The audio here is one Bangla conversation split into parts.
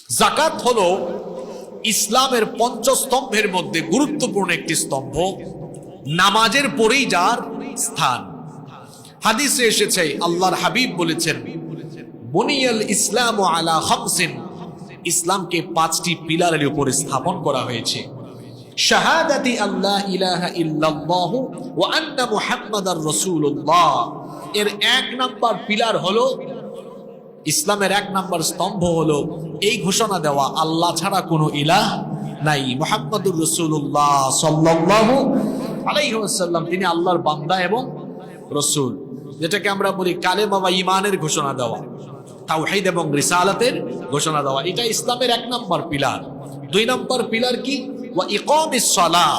যাকাত হলো ইসলামের পঞ্চস্তম্ভের মধ্যে গুরুত্বপূর্ণ একটি স্তম্ভ, নামাজের পরেই যার স্থান। হাদিসে এসেছে, আল্লাহর হাবিব বলেছেন, বুনিয়াল ইসলামু আলা খামসিন, ইসলামকে 5টি পিলারের উপরে স্থাপন করা হয়েছে। শাহাদাতি আল্লাহ ইলাহা ইল্লাল্লাহ ওয়া আন্না মুহাম্মাদার রাসূলুল্লাহ, এর 1 নাম্বার পিলার হলো, ইসলামের 1 নাম্বার স্তম্ভ হলো এই ঘোষণা দেওয়া, আল্লাহ ছাড়া কোনো ইলাহ নাই, মুহাম্মাদুর রাসূলুল্লাহ সাল্লাল্লাহু আলাইহি ওয়াসাল্লাম তিনি আল্লাহর বান্দা এবং রাসূল, যেটাকে আমরা বলি কালেমা বা ঈমানের ঘোষণা দেওয়া, তাওহীদ এবং রিসালাতের ঘোষণা দেওয়া। এটা ইসলামের 1 নাম্বার পিলার। 2 নাম্বার পিলার কি? ওয়া ইকামিস সালাহ,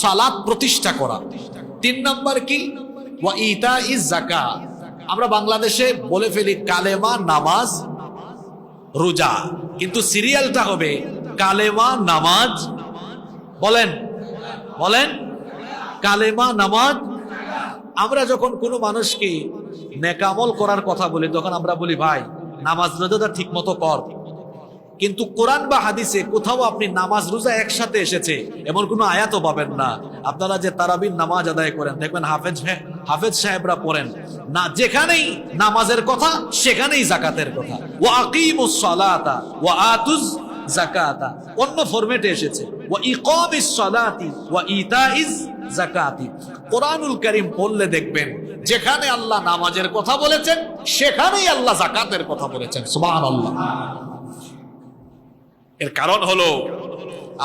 সালাত প্রতিষ্ঠা করা। 3 নাম্বার কি? ওয়া ইতাইজ যাকাত। আমরা বাংলাদেশে বলে ফেলি কালেমা, নামাজ, রোজা, কিন্তু সিরিয়ালটা হবে কালেমা, নামাজ, বলেন বলেন কালেমা, নামাজ। আমরা যখন কোনো মানুষকে নেকামল করার কথা বলি তখন আমরা বলি ভাই নামাজ রোজাটা ঠিক মতো কর, কিন্তু কোরআন বা হাদিসে কোথাও আপনি নামাজ রোজা একসাথে এসেছে এমন কোনো আয়াতও পাবেন না। আপনারা যে তারাবির নামাজ আদায় করেন দেখবেন হাফেজ সাহেবরা পড়েন না, যেখানেই নামাজের কথা সেখানেই যাকাতের কথা। ওয়া আকিমুস সালাতা ওয়া আতুজ যাকাতা অন্য ফরম্যাটে এসেছে, ওয়া ইকামিস সালাতি ওয়া ইতাইজ যাকাতি। কোরআনুল কারীম পড়লে দেখবেন যেখানে আল্লাহ নামাজের কথা বলেছেন সেখানেই আল্লাহ যাকাতের কথা বলেছেন। সুবহানাল্লাহ। এর কারণ হলো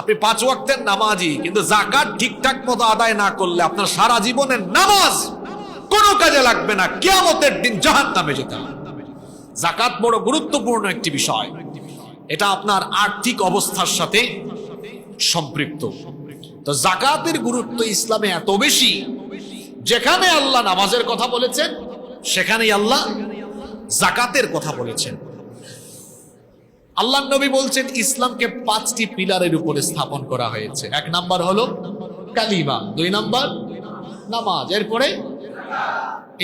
আপনি 5 ওয়াক্তের নামাজি, কিন্তু যাকাত ঠিকঠাক মতো আদায় না করলে আপনার সারা জীবনের নামাজ কোনো কাজে লাগবে না, কিয়ামতের দিন জাহান্নামে যেতে হবে। যাকাত বড় গুরুত্বপূর্ণ একটি বিষয়, এটা আপনার আর্থিক অবস্থার সাথে সম্পৃক্ত। তো যাকাতের গুরুত্ব ইসলামে এত বেশি, যেখানে আল্লাহ নামাজের কথা বলেছেন সেখানেই আল্লাহ যাকাতের কথা বলেছেন। আল্লাহ নবী বলছেন ইসলামকে 5টি পিলারের উপরে স্থাপন করা হয়েছে। 1 নাম্বার হলো কালিমা, 2 নাম্বার নামাজ, এরপরে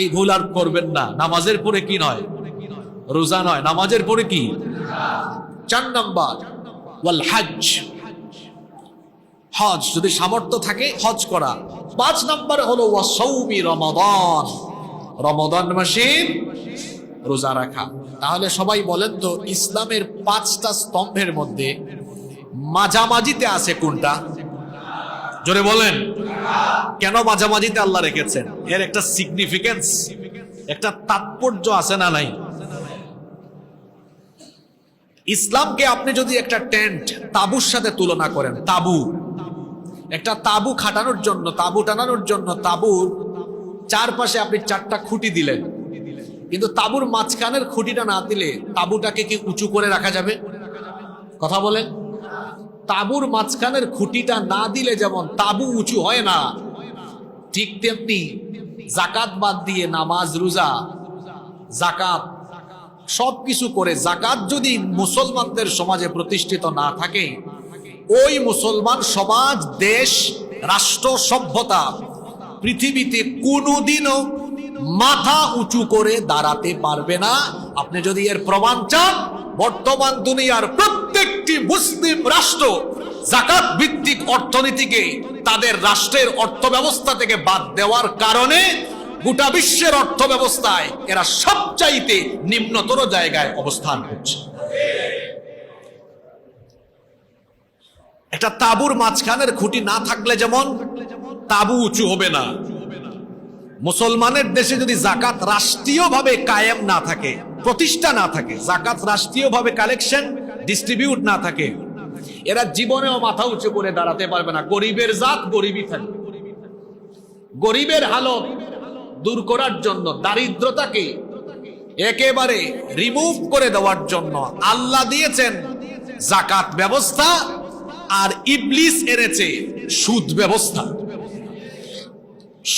এই ভুল আর করবেন না, নামাজের পরে কি নয়? রোজা নয়, নামাজের পরে কি? 4 নাম্বার ওয়াল হজ, হজ যদি সামর্থ্য থাকে হজ করা। 5 নাম্বার হলো ওয়া সাওমি রমাদান, রমাদান মাসে রোজা রাখা। তাহলে সবাই বলেন তো ইসলামের 5টা স্তম্ভের মধ্যে মাঝামাঝিতে আছে কোনটা? জোরে বলেন। কেন মাঝামাঝিতে আল্লাহ রেখেছেন? এর একটা সিগনিফিকেন্স, একটা তাৎপর্য আছে না নাই? ইসলামকে আপনি যদি একটা টেন্ট, তাঁবুর সাথে তুলনা করেন, তাঁবু, একটা তাঁবু খাটানোর জন্য, তাঁবু টানানোর জন্য তাঁবুর চারপাশে আপনি 4টা খুঁটি দিলেন, কিন্তু তাঁবুর মাঝখানের খুঁটিটা না দিলে তাঁবুটাকে কি উঁচু করে রাখা যাবে? কথা বলেন। তাঁবুর মাঝখানের খুঁটিটা না দিলে যেমন তাঁবু উঁচু হয় না, ঠিক তেমনি যাকাত বাদ দিয়ে নামাজ, রোজা, যাকাত সবকিছু করে যাকাত যদি মুসলমানদের সমাজে প্রতিষ্ঠিত না থাকে, ওই মুসলমান সমাজ, দেশ, রাষ্ট্র, সভ্যতা পৃথিবীতে কোনোদিনও মাথা উঁচু করে দাঁড়াতে পারবে না। আপনি যদি এর প্রমাণ চান, বর্তমান দুনিয়ার প্রত্যেকটি মুসলিম রাষ্ট্র যাকাত ভিত্তিক অর্থনীতিকে তাদের রাষ্ট্রের অর্থ ব্যবস্থা থেকে বাদ দেওয়ার কারণে গোটা বিশ্বের অর্থ ব্যবস্থায় এরা সবচাইতে নিম্নতর জায়গায় অবস্থান করছে। একটা তাঁবুর মাঝখানের খুঁটি না থাকলে যেমন তাঁবু উঁচু হবে না, মুসলমানের দেশে যদি যাকাত রাষ্ট্রীয়ভাবে কায়েম না থাকে, প্রতিষ্ঠা না থাকে, যাকাত রাষ্ট্রীয়ভাবে কালেকশন ডিস্ট্রিবিউট না থাকে, এরা জীবনেও মাথা উঁচু করে দাঁড়াতে পারবে না। গরিবের জাত গরিবই থাকবে। গরিবের হালত দূর করার জন্য, দারিদ্রতাকে একেবারে রিমুভ করে দেওয়ার জন্য আল্লাহ দিয়েছেন যাকাত ব্যবস্থা, আর ইবলিস এনেছে সুদ ব্যবস্থা।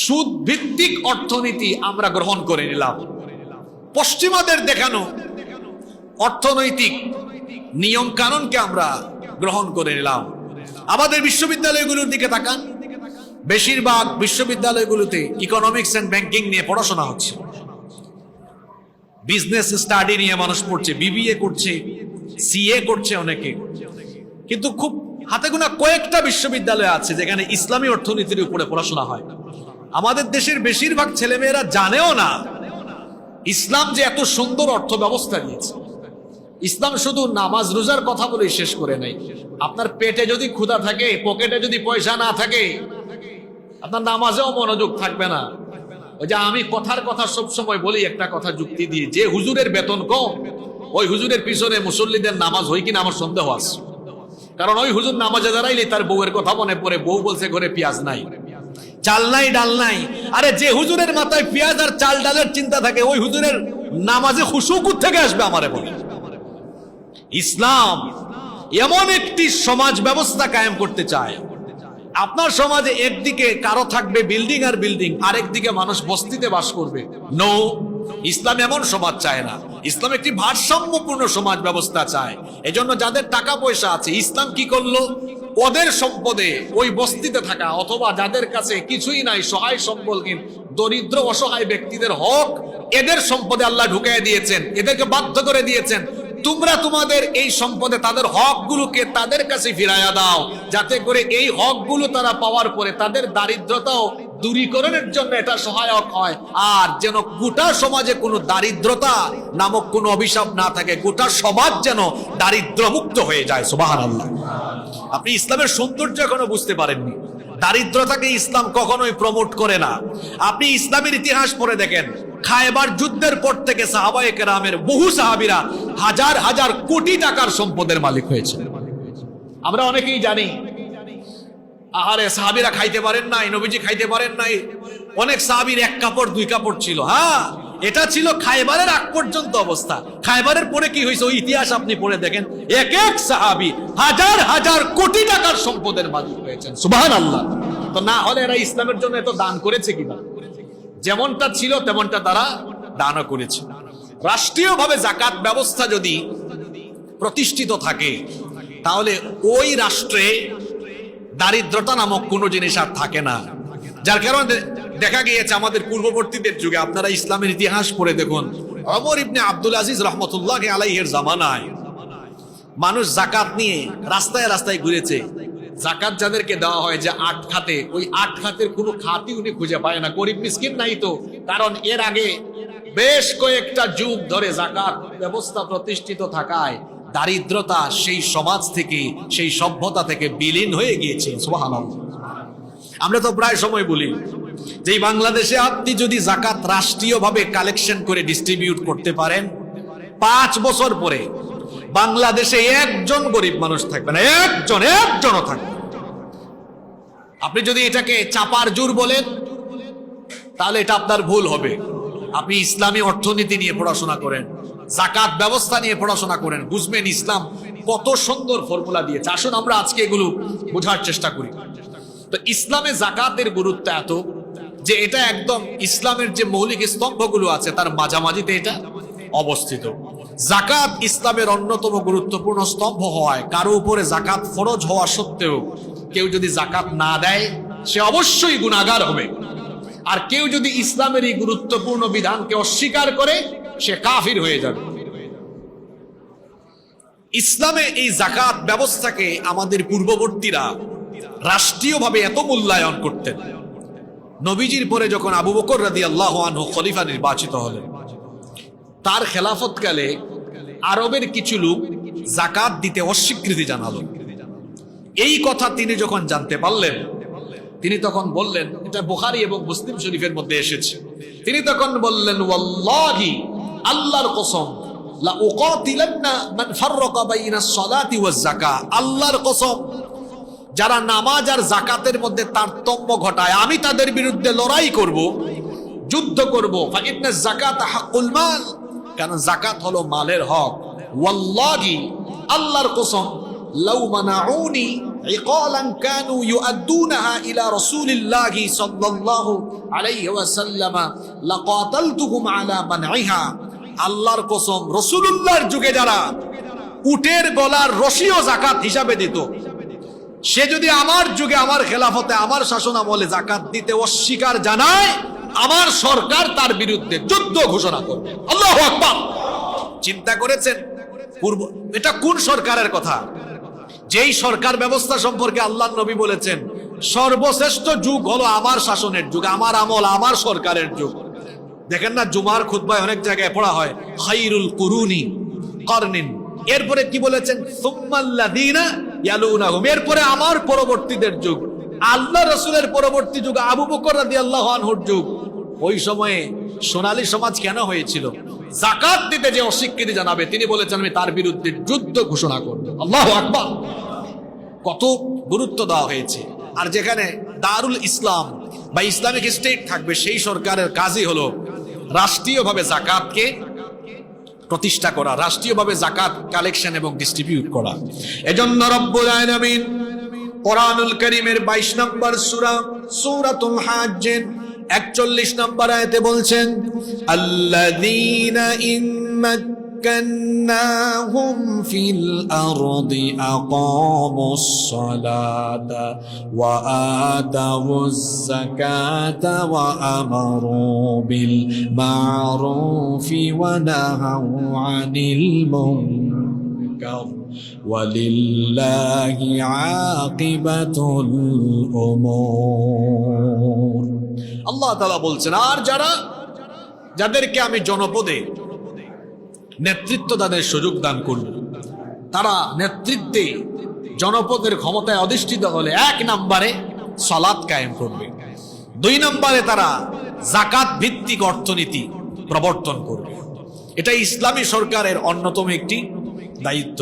সুদ ভিত্তিক অর্থনীতি আমরা গ্রহণ করে নিলাম। পশ্চিমাদের দেখানো অর্থনৈতিক নিয়ম কানুনকে আমরা গ্রহণ করে নিলাম। আমাদের বিশ্ববিদ্যালয়গুলোর দিকে তাকান, বেশিরভাগ বিশ্ববিদ্যালয়গুলোতে ইকোনমিক্স এন্ড ব্যাংকিং নিয়ে পড়াশোনা হচ্ছে, বিজনেস স্টাডি নিয়ে মানুষ পড়ছে, বিবিএ করছে, সিএ করছে অনেকে, কিন্তু খুব হাতে গোনা কয়েকটা বিশ্ববিদ্যালয় আছে যেখানে ইসলামী অর্থনীতির উপরে পড়াশোনা হয়। আমাদের দেশের বেশিরভাগ ছেলেমেয়েরা জানেও না ইসলাম যে এত সুন্দর অর্থ ব্যবস্থা দিয়েছে। ইসলাম শুধু নামাজ রোজার কথা বলেই শেষ করে নাই। আপনার পেটে যদি ক্ষুধা থাকে, পকেটে যদি পয়সা না থাকে, আপনার নামাজেও মনোযোগ থাকবে না। ওই যে আমি কথার কথা সবসময় বলি, একটা কথা যুক্তি দিয়ে, যে হুজুরের বেতন কম ওই হুজুরের পিছনে মুসল্লিদের নামাজ হয় কিনা আমার সন্দেহ আছে। কারণ ওই হুজুর নামাজে দাঁড়াইলে তার বউয়ের কথা মনে পড়ে, বউ বলছে ঘরে পেঁয়াজ নাই, চাল নাই, ডাল নাই। আরে যে হুজুরের মাথায় পেঁয়াজ আর চাল ডালের চিন্তা থাকে, ওই হুজুরের নামাজে খুশু থেকে আসবে আমারে বলে। ইসলাম এমন একটি সমাজ ব্যবস্থা কায়েম করতে চায়, আপনার সমাজে একদিকে কারো থাকবে বিল্ডিং আর বিল্ডিং, আরেকদিকে মানুষ বস্তিতে বাস করবে। নো, ইসলাম এমন সমাজ চায় না। ইসলাম একটি ভারসাম্যপূর্ণ সমাজ ব্যবস্থা চায়। এজন্য যাদের টাকা পয়সা আছে, ইসলাম কি করলো, ওদের সম্পদে ওই বস্তিতে থাকা অথবা যাদের কাছে কিছুই নাই, সহায় সম্বলহীন দরিদ্র অসহায় ব্যক্তিদের হক এদের সম্পদে আল্লাহ ঢুকিয়ে দিয়েছেন, এদেরকে বাধ্য করে দিয়েছেন, তোমরা তোমাদের এই সম্পদে তাদের হকগুলোকে তাদের কাছে ফিরাইয়া দাও, যাতে করে এই হকগুলো তারা পাওয়ার পরে তাদের দারিদ্রতাও দূরীকরণের জন্য এটা সহায়ক হয়। আর যেন গোটা সমাজে কোনো দারিদ্রতা নামক কোনো অভিশাপ না থাকে, গোটা সমাজ যেন দারিদ্র মুক্ত হয়ে যায়। সুবহানাল্লাহ। আপনি ইসলামের সৌন্দর্য এখনো বুঝতে পারেননি। দারিদ্রতাকে ইসলাম কখনোই প্রমোট করে না। আপনি ইসলামের ইতিহাস পড়ে দেখেন, খায়বার যুদ্ধের পর থেকে সাহাবায়ে কেরামের বহু সাহাবীরা হাজার হাজার কোটি টাকার সম্পদের মালিক হয়েছে। আমরা অনেকেই জানি, আহারে সাহাবীরা খাইতে পারেন নাই, নবীজি খাইতে পারেন নাই। অনেক সাহাবীর এক কাপড় দুই কাপড় ছিল। হ্যাঁ, এটা ছিল খায়বারের আগ পর্যন্ত অবস্থা। খায়বারের পরে কি হয়েছে ওই ইতিহাস আপনি পড়ে দেখেন, এক এক সাহাবী হাজার হাজার কোটি টাকার সম্পদের মালিক হয়েছেন। সুবহানাল্লাহ। তো না হলে এরা ইসলামের জন্য এত দান করেছে কিনা? যেমনটা ছিল তেমনটা তারা দানও করেছে। রাষ্ট্রীয়ভাবে জাকাত ব্যবস্থা যদি প্রতিষ্ঠিত থাকে, তাহলে ওই রাষ্ট্রে দারিদ্রতা নামক কোনো জিনিস আর থাকে না। যার কারণে দেখা গিয়েছে আমাদের পূর্ববর্তীদের যুগে, আপনারা ইসলামের ইতিহাস পড়ে দেখুন, ওমর ইবনে আব্দুল আজিজ রাহমাতুল্লাহি আলাইহির জামানায় মানুষ জাকাত নিয়ে রাস্তায় রাস্তায় ঘুরেছে। জাকাত যাদেরকে দেওয়া হয় যে 8 খাতে, ওই 8 খাতের কোনো খাতই উনি খুঁজে পায় না। গরিব মিসকিন নাই তো, কারণ এর আগে বেশ কয়েকটা যুগ ধরে জাকাত ব্যবস্থা প্রতিষ্ঠিত থাকায় দারিদ্রতা সেই সমাজ থেকে, সেই সভ্যতা থেকে বিলীন হয়ে গিয়েছে। সুবহানাল্লাহ। আমরা তো প্রায় সময় বলি যে বাংলাদেশে আপনি যদি জাকাত রাষ্ট্রীয়ভাবে কালেকশন করে ডিস্ট্রিবিউট করতে পারেন, 5 বছর পরে বাংলাদেশে একজন গরিব মানুষ থাকবে না, একজনও থাকবে। আপনি যদি এটাকে চাপার জোর বলেন, তাহলে এটা আপনার ভুল হবে। আপনি ইসলামী অর্থনীতি নিয়ে পড়াশোনা করেন, জাকাত ব্যবস্থা নিয়ে পড়াশোনা করেন, বুঝবেন ইসলাম কত সুন্দর ফর্মুলা দিয়েছে। আসুন আমরা আজকে এগুলো বোঝার চেষ্টা করি। তো ইসলামে জাকাতের গুরুত্ব এত যে এটা একদম ইসলামের যে মৌলিক স্তম্ভগুলো আছে তার মাঝামাঝিতে এটা অবস্থিত। জাকাত ইসলামের অন্যতম গুরুত্বপূর্ণ স্তম্ভ হওয়ায় কারো উপরে জাকাত ফরজ হওয়া সত্ত্বেও কেউ যদি জাকাত না দেয় সে অবশ্যই গুনাহগার হবে। আর কেউ যদি ইসলামের এই গুরুত্বপূর্ণ বিধানকে অস্বীকার করে সে কাফির হয়ে যাবে। ইসলামে এই জাকাত ব্যবস্থাকে আমাদের পূর্ববর্তীরা রাষ্ট্রীয়ভাবে এত মূল্যায়ন করতেন। নবীজির পরে যখন আবু বকর রাদিয়াল্লাহু আনহু খলিফা নির্বাচিত হলেন, তার খেলাফতকালে আরবের কিছু লোক জাকাত দিতে অস্বীকৃতি জানালো। এই কথা তিনি যখন জানতে পারলেন, তিনি তখন বললেন, এটা বুখারী এবং মুসলিম শরীফের মধ্যে এসেছে, তিনি তখন বললেন, ওয়াল্লাহি, আল্লাহর কসম, লা উকাতিলান্না মান ফাররাকা বাইনাস সালাতি ওয়াজ যাকাত, আল্লাহর কসম, যারা নামাজ আর যাকাতের মধ্যে তারতম্য ঘটায় আমি তাদের বিরুদ্ধে লড়াই করব, যুদ্ধ করব। ফাইন্নাজ যাকাত হাক্কুল মাল, কারণ যাকাত হলো মালের হক। ওয়াল্লাহি, আল্লাহর কসম, লাউ মানাউনি ইকালান কানু ইউআদ্দুনাহা ইলা রাসূলিল্লাহি সাল্লাল্লাহু আলাইহি ওয়াসাল্লাম লাকাতালতুহুম আলা মানইহা, আল্লাহর কসম, রাসূলুল্লাহর যুগে যারা উটের গলার রশিও যাকাত হিসাবে দিত, সে যদি আমার যুগে, আমার খেলাফতে, আমার শাসন আমলে যাকাত দিতে অস্বীকার জানায়, আমার সরকার তার বিরুদ্ধে যুদ্ধ ঘোষণা করবে। আল্লাহু আকবার। চিন্তা করেছেন পূর্ব, এটা কোন সরকারের কথা? যেই সরকার ব্যবস্থা সম্পর্কে আল্লাহ নবী বলেছেন সর্বশ্রেষ্ঠ যুগ হলো আমার শাসনের যুগ, আমার আমল, আমার সরকারের যুগ। দেখেন না জুমার খুতবায় অনেক জায়গায় পড়া হয় খায়রুল কুরুনি করনিন, এরপরে কি বলেছেন সুম্মাল্লাযীনা ইয়ালুনাহুম, এরপরে আমার পরবর্তীদের যুগ, আল্লাহ রাসূলের পরবর্তী যুগ আবু বকর রাদিয়াল্লাহু আনহুর যুগ। ওই সময়ে সোনালী সমাজ কেন হয়েছিল? যাকাত দিতে যে অস্বীকৃতি জানাবে তিনি বলেছেন আমি তার বিরুদ্ধে যুদ্ধ ঘোষণা করব। আল্লাহু আকবার, কত গুরুত্ব দেওয়া হয়েছে। আর যেখানে দারুল ইসলাম বা ইসলামিক স্টেট থাকবে সেই সরকারের কাজই হলো রাষ্ট্রীয়ভাবে যাকাতকে প্রতিষ্ঠা করা, রাষ্ট্রীয়ভাবে যাকাত কালেকশন এবং ডিস্ট্রিবিউট করা। এজন্য রব্বুল আলামিন কোরআনুল কারীমের 22 নম্বর সূরা সূরাতুল হাজ্জ 41 নম্বর আয়াতে বলছেন আল্লাযীনা ইম্মাক্কান্নাহুম ফিল আরদি আকামুস সালাতা ওয়া আতাউজ যাকাতা ওয়া আমারু বিল মা'রুফি ওয়া নাহাউ আনিল মুনকার ওয়ালিল্লাহি আকিবাতুল উমুর। আল্লাহ তাআলা বলছেন আর যাদেরকে আমি জনপদে নেতৃত্ব দানের সুযোগ দান করব, তারা নেতৃত্বে জনপদের ক্ষমতায় অধিষ্ঠিত হলে 1 নম্বরে সালাত কায়েম করবে, 2 নম্বরে তারা যাকাত ভিত্তিক অর্থনীতি প্রবর্তন করবে। এটা ইসলামী সরকারের অন্যতম একটি দায়িত্ব।